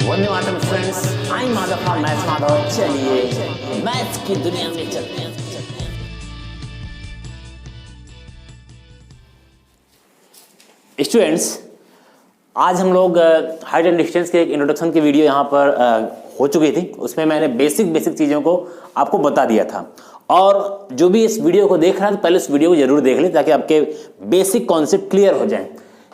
Vande Mataram friends, I Madhav from maths Madhav. चलिए maths की दुनिया में चलते हैं। स्टूडेंट्स, आज हम लोग हाइट एंड डिस्टेंस के एक इंट्रोडक्शन की वीडियो यहाँ पर हो चुकी थी। उसमें मैंने बेसिक चीज़ों को आपको बता दिया था, और जो भी इस वीडियो को देख रहा है तो पहले इस वीडियो को जरूर देख लें ताकि आपके बेसिक कॉन्सेप्ट क्लियर हो जाएं।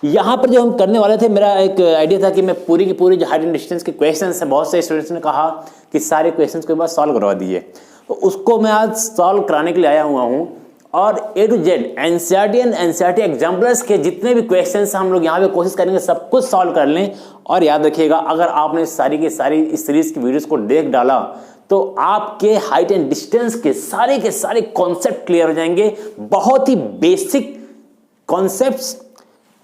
यहाँ पर जो हम करने वाले थे, मेरा एक आइडिया था कि मैं पूरी की पूरी जो हाइट एंड डिस्टेंस के क्वेश्चंस हैं, बहुत से स्टूडेंट्स ने कहा कि सारे क्वेश्चंस को एक बार सॉल्व करवा दिए, तो उसको मैं आज सॉल्व कराने के लिए आया हुआ हूँ। और A to Z NCERT and NCERT examples के जितने भी क्वेश्चंस हम लोग यहाँ पे कोशिश करेंगे सब कुछ सॉल्व कर लें। और याद रखिएगा, अगर आपने सारी की सारी इस सीरीज की वीडियोस को देख डाला तो आपके हाइट एंड डिस्टेंस के सारे कॉन्सेप्ट क्लियर हो जाएंगे। बहुत ही बेसिक कॉन्सेप्ट्स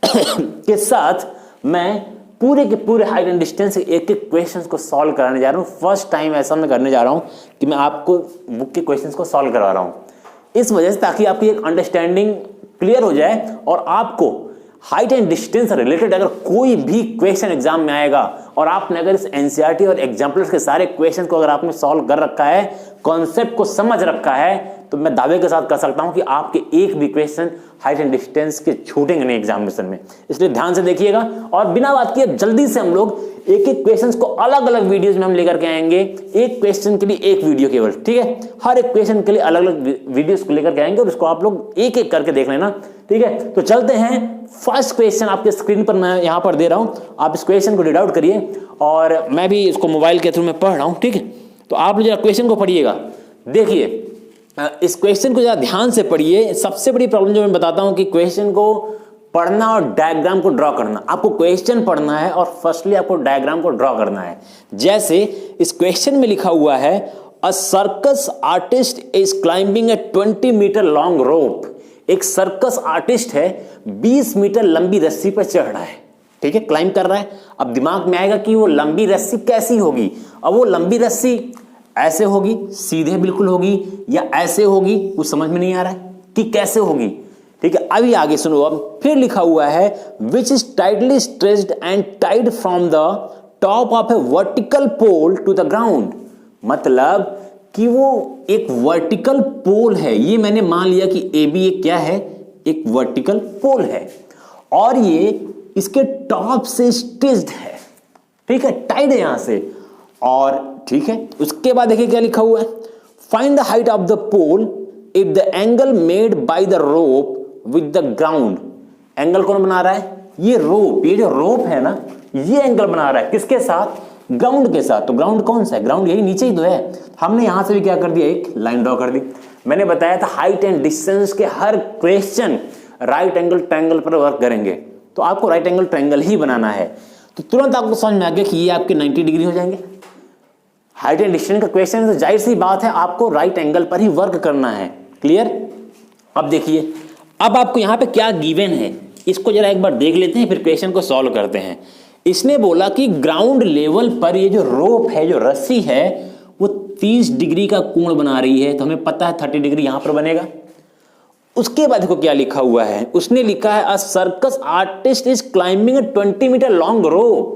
के साथ मैं पूरे के पूरे हाइट एंड डिस्टेंस के एक एक क्वेश्चंस को सॉल्व कराने जा रहा हूँ। फर्स्ट टाइम ऐसा मैं करने जा रहा हूँ कि मैं आपको बुक के क्वेश्चंस को सॉल्व करवा रहा हूँ, इस वजह से ताकि आपकी एक अंडरस्टैंडिंग क्लियर हो जाए और आपको हाइट एंड डिस्टेंस रिलेटेड अगर कोई भी क्वेश्चन एग्जाम में आएगा और आपने अगर इस एनसीईआरटी और एग्जाम्पल्स के सारे क्वेश्चन को अगर आपने सॉल्व कर रखा है, कॉन्सेप्ट को समझ रखा है, तो मैं दावे के साथ कह सकता हूं कि आपके एक भी क्वेश्चन हाइट एंड डिस्टेंस के छूटेंगे नहीं एग्जामिनेशन में। इसलिए ध्यान से देखिएगा और बिना बात किए जल्दी से हम लोग एक एक क्वेश्चंस को अलग अलग वीडियोस में हम लेकर के आएंगे। एक क्वेश्चन के लिए एक वीडियो केवल, ठीक है? हर एक क्वेश्चन के लिए अलग अलग वीडियोस को लेकर के आएंगे और उसको आप लोग एक एक करके देख लेना, ठीक है? तो चलते हैं। फर्स्ट क्वेश्चन आपके स्क्रीन पर मैं यहां पर दे रहा हूं, आप इस क्वेश्चन को रीड आउट करिए और मैं भी इसको मोबाइल के थ्रू में पढ़ रहा हूं, ठीक है? तो आप जरा क्वेश्चन को पढ़िएगा। देखिए, इस क्वेश्चन को जरा ध्यान से पढ़िए। सबसे बड़ी प्रॉब्लम जो मैं बताता हूं कि क्वेश्चन को पढ़ना और डायग्राम को ड्रॉ करना। आपको क्वेश्चन पढ़ना है और फर्स्टली आपको डायग्राम को ड्रॉ करना है। जैसे इस क्वेश्चन में लिखा हुआ है, a circus artist is climbing a 20 metre long rope. एक सर्कस आर्टिस्ट है, 20 मीटर लंबी रस्सी पर चढ़ रहा है, ठीक है? क्लाइंब कर रहा है। अब दिमाग में आएगा कि वो लंबी रस्सी कैसी होगी। अब वो लंबी रस्सी ऐसे होगी, सीधे बिल्कुल होगी, या ऐसे होगी, कुछ समझ में नहीं आ रहा है कि कैसे होगी, ठीक है? अभी आगे सुनो। अब फिर लिखा हुआ है, which is tightly stretched and tied from the top of a vertical pole to the ground. मतलब कि वो एक वर्टिकल पोल है, ये मैंने मान लिया कि ए बी एक क्या है, एक वर्टिकल पोल है, और ये इसके टॉप से स्ट्रेच्ड है, ठीक है? टाइड है यहां से, और ठीक है। उसके बाद देखिए क्या लिखा हुआ है, find the height of the pole if the angle made by the rope with the ground. Angle कौन बना रहा है? ये रोप, ये जो रोप है ना, ये एंगल बना रहा है किसके साथ? ग्राउंड के साथ। तो ग्राउंड कौन सा है? ग्राउंड यही नीचे ही तो है। हमने यहां से भी क्या कर दिया, एक लाइन ड्रॉ कर दी। मैंने बताया था हाइट एंड डिस्टेंस के हर क्वेश्चन राइट एंगल ट्रायंगल पर वर्क करेंगे, तो आपको राइट एंगल ट्रायंगल ही बनाना है। तो तुरंत आपको समझ में आ गया कि ये आपके 90 डिग्री हो जाएंगे। हाइट एंड डिस्टेंस का क्वेश्चन है तो जाहिर सी बात है आपको राइट एंगल पर ही वर्क करना है। क्लियर? अब देखिए, अब आपको यहां पे क्या गिवन है, इसको जरा एक बार देख लेते हैं, फिर क्वेश्चन को सॉल्व करते हैं। इसने बोला कि ग्राउंड लेवल पर ये जो रोप है, जो रस्सी है, वो 30 डिग्री का कोण बना रही है, तो हमें पता है 30 डिग्री यहां पर बनेगा। उसके बाद देखो क्या लिखा हुआ है, उसने लिखा है, a circus artist is climbing a 20 metre long rope.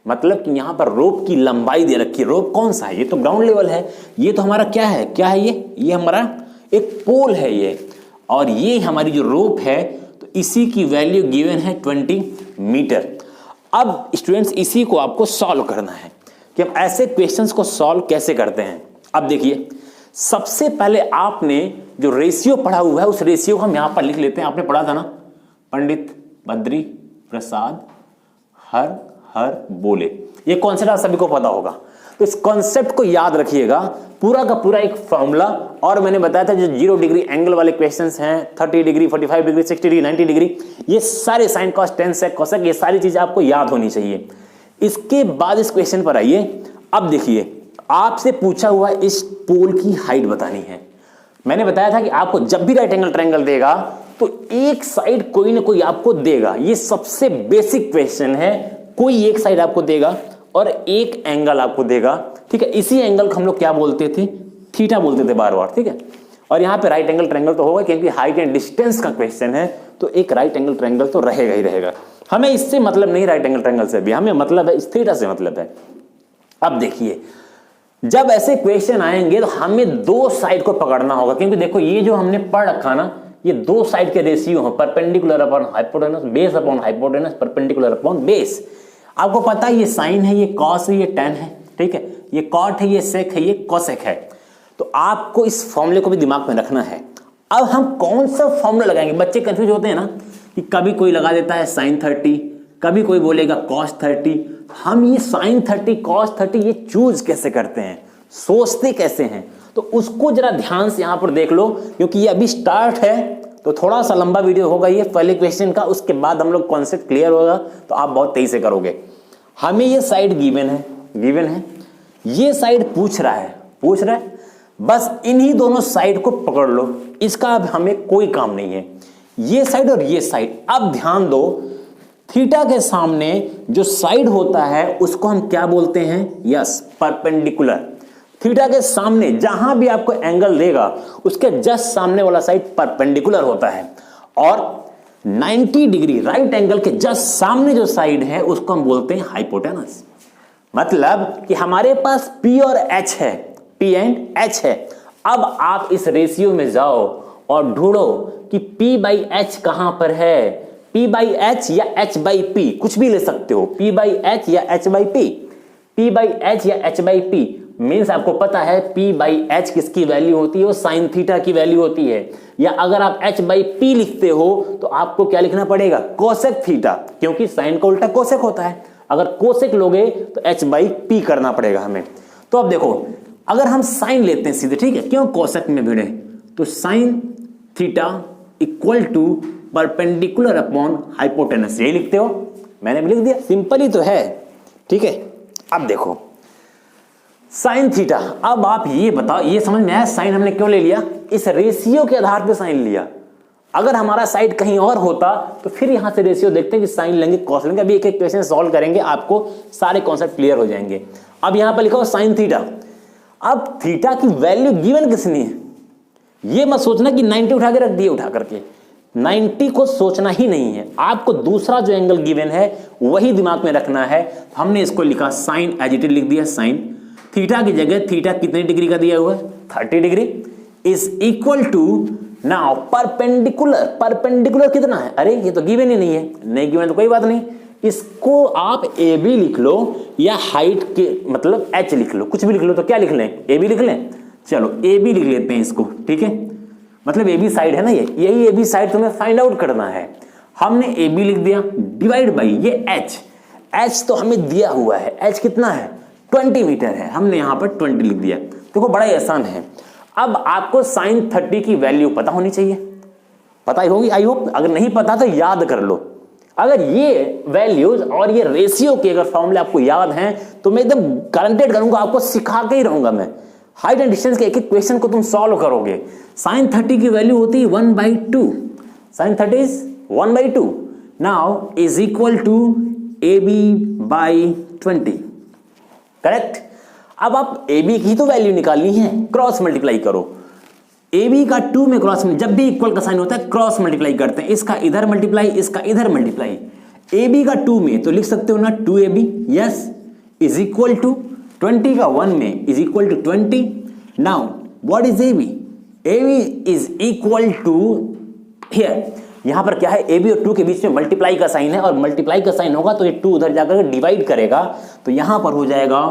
मतलब कि यहां पर रोप की लंबाई दे रखी है। रोप कौन सा है? ये तो ग्राउंड लेवल है। ये तो हमारा क्या है, क्या है ये हमारा एक पोल है ये, और ये हमारी जो रोप है, तो इसी की वैल्यू गिवन है 20 मीटर। अब स्टूडेंट्स, इसी को आपको सॉल्व करना है कि हम ऐसे क्वेश्चंस को सॉल्व कैसे करते हैं। अब देखिए, सबसे पहले आपने जो रेशियो पढ़ा हुआ है उस रेशियो को हम यहां पर लिख लेते हैं। आपने पढ़ा था ना, पंडित बद्री प्रसाद हर हर बोले। ये कॉन्सेप्ट आप सभी को पता होगा, तो इस कॉन्सेप्ट को याद रखिएगा। पूरा का पूरा एक फॉर्मूला, और मैंने बताया था जो 0 डिग्री एंगल वाले क्वेश्चंस हैं, 30 डिग्री, 45 डिग्री, 60 डिग्री, 90 डिग्री, ये सारे sine cos tan sec cosec, ये सारी चीजें आपको याद होनी चाहिए। इसके बाद इस क्वेश्चन पर आइए। अब देखिए, आपसे पूछा हुआ इस पोल की हाइट बतानी है। मैंने बताया था कि आपको जब भी राइट एंगल ट्रायंगल देगा तो एक साइड कोई ना कोई आपको देगा। ये सबसे बेसिक क्वेश्चन है, कोई एक साइड आपको देगा और एक एंगल आपको देगा, ठीक है? इसी एंगल को हम लोग क्या बोलते थे? थीटा बोलते थे बार बार, ठीक है? और यहाँ पे राइट एंगल ट्रायंगल तो होगा क्योंकि हाइट एंड डिस्टेंस का क्वेश्चन है, तो एक राइट एंगल ट्रायंगल तो रहेगा ही रहेगा। हमें इससे मतलब नहीं राइट एंगल ट्रायंगल से भी, हमें मतलब है इस थीटा से मतलब है। अब देखिए, जब ऐसे क्वेश्चन आएंगे तो हमें दो साइड को पकड़ना होगा, क्योंकि देखो ये जो हमने पढ़ रखा ना, ये दो साइड के रेशियो हैं, perpendicular upon hypotenuse, base upon hypotenuse, perpendicular upon base. आपको पता है ये साइन है, ये कॉस है, ये टेन है, ठीक है, ये कॉट है, ये सेक है, ये कोसेक है। तो आपको इस फॉर्मूले को भी दिमाग में रखना है। अब हम कौन सा फॉर्मूला लगाएंगे, बच्चे कंफ्यूज होते हैं ना कि कभी कोई लगा देता है साइन 30, कभी कोई बोलेगा कॉस 30। हम ये साइन 30 कॉस 30 ये चूज कैसे करते हैं, सोचते कैसे हैं, तो उसको जरा ध्यान से यहां पर देख लो, क्योंकि ये अभी स्टार्ट है तो थोड़ा सा लंबा वीडियो होगा ये पहले क्वेश्चन का, उसके बाद हम लोग कॉन्सेप्ट क्लियर होगा तो आप बहुत तेजी से करोगे। हमें ये साइड गिवन है, ये साइड पूछ रहा है, बस इन्हीं दोनों साइड को पकड़ लो, इसका अब हमें कोई काम नहीं है, ये साइड और ये साइड। अब ध्यान दो, थीटा के सामने जो साइड होता है उसको हम क्या बोलते हैं, यस, परपेंडिकुलर। थीटा के सामने जहां भी आपको एंगल देगा उसके जस्ट सामने वाला साइड परपेंडिकुलर होता है, और 90 डिग्री राइट एंगल के जस्ट सामने जो साइड है उसको हम बोलते हैं हाइपोटेनस। मतलब कि हमारे पास P और H है, P एंड H है। अब आप इस रेशियो में जाओ और ढूंढो कि P बाई H कहां पर है, P बाई H या H बाई P, कुछ भी ले सकते हो, P बाई H या H by P, P by H या H बाई P मीन्स आपको पता है P बाई H किसकी वैल्यू होती है, वो साइन थीटा की वैल्यू होती है। या अगर आप H बाई P लिखते हो तो आपको क्या लिखना पड़ेगा, कोसेक थीटा, क्योंकि साइन का उल्टा कोसेक होता है। अगर कोसेक लोगे तो H बाई P करना पड़ेगा हमें। तो अब देखो, अगर हम साइन लेते हैं सीधे, ठीक है, क्यों कोसेक में भिड़े, तो sine theta equal to perpendicular upon hypotenuse, यही लिखते हो, मैंने भी लिख दिया, सिंपल ही तो है, ठीक है। अब देखो साइन थीटा, अब आप ये बताओ, ये समझ में आया साइन हमने क्यों ले लिया, इस रेशियो के आधार पे साइन लिया। अगर हमारा साइड कहीं और होता तो फिर यहां से रेशियो देखते हैं कि साइन लेंगे कॉस लेंगे। अभी एक एक क्वेश्चन सॉल्व करेंगे, आपको सारे कॉन्सेप्ट क्लियर हो जाएंगे। अब यहां पर लिखा हो साइन थीटा, अब थीटा की वैल्यू गिवन किसने है, ये मत सोचना कि 90 उठा के रख दिए, उठा करके 90 को सोचना ही नहीं है, आपको दूसरा जो एंगल गिवन है वही दिमाग में रखना है। हमने इसको लिखा साइन, एज इट इज लिख दिया साइन थीटा की जगह थीटा कितने डिग्री का दिया हुआ है, 30 degree, is equal to now perpendicular, perpendicular कितना है, अरे ये तो गिवन ही नहीं है, नहीं गिवन तो कोई बात नहीं, इसको आप ए बी लिख लो या हाइट के मतलब h लिख लो, कुछ भी लिख लो, तो क्या लिख लें, ए बी लिख लें, चलो ए बी लिख लेते हैं इसको, ठीक है, मतलब ए बी साइड है ना, ये यही ए बी साइड तुम्हें फाइंड आउट करना है। हमने ए बी लिख दिया, डिवाइड बाई ये h तो हमें दिया हुआ है, h कितना है 20 मीटर है, हमने यहां पर 20 लिख दिया। देखो बड़ा ही आसान है। अब आपको साइन 30 की वैल्यू पता होनी चाहिए, पता ही होगी आई होप, अगर नहीं पता तो याद कर लो। अगर ये वैल्यूज और ये रेशियो के अगर फॉर्मूले आपको याद हैं तो मैं एकदम गारंटेड करूंगा, आपको सिखा के ही रहूंगा मैं। हाइट एंड डिस्टेंस के एक एक क्वेश्चन को तुम सॉल्व करोगे। साइन 30 की वैल्यू होती है 1/2, sine 30 is 1/2, now is equal to AB by 20, correct. अब आप AB की तो वैल्यू निकालनी है, क्रॉस मल्टीप्लाई करो, AB का 2 में क्रॉस, जब भी इक्वल का साइन होता है क्रॉस मल्टीप्लाई करते हैं, इसका इधर मल्टीप्लाई, इसका इधर मल्टीप्लाई। AB का 2 में तो लिख सकते हो ना 2AB, yes, is equal to 20 का 1 में is equal to 20। Now what is AB, AB is equal to here, यहां पर क्या है, AB और 2 के बीच में मल्टीप्लाई का साइन है, और मल्टीप्लाई का साइन होगा तो ये 2 उधर जाकर डिवाइड करेगा, तो यहां पर हो जाएगा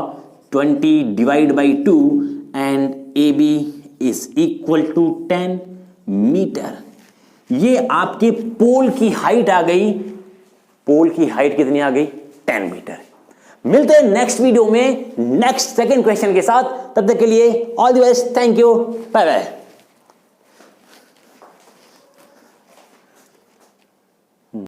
20 divide by 2 and AB is equal to 10 metre. ये आपके पोल की हाइट आ गई, पोल की हाइट कितनी आ गई, 10 मीटर। मिलते हैं नेक्स्ट वीडियो में नेक्स्ट सेकंड क्वेश्चन के साथ, तब तक के लिए all the best, thank you, bye bye.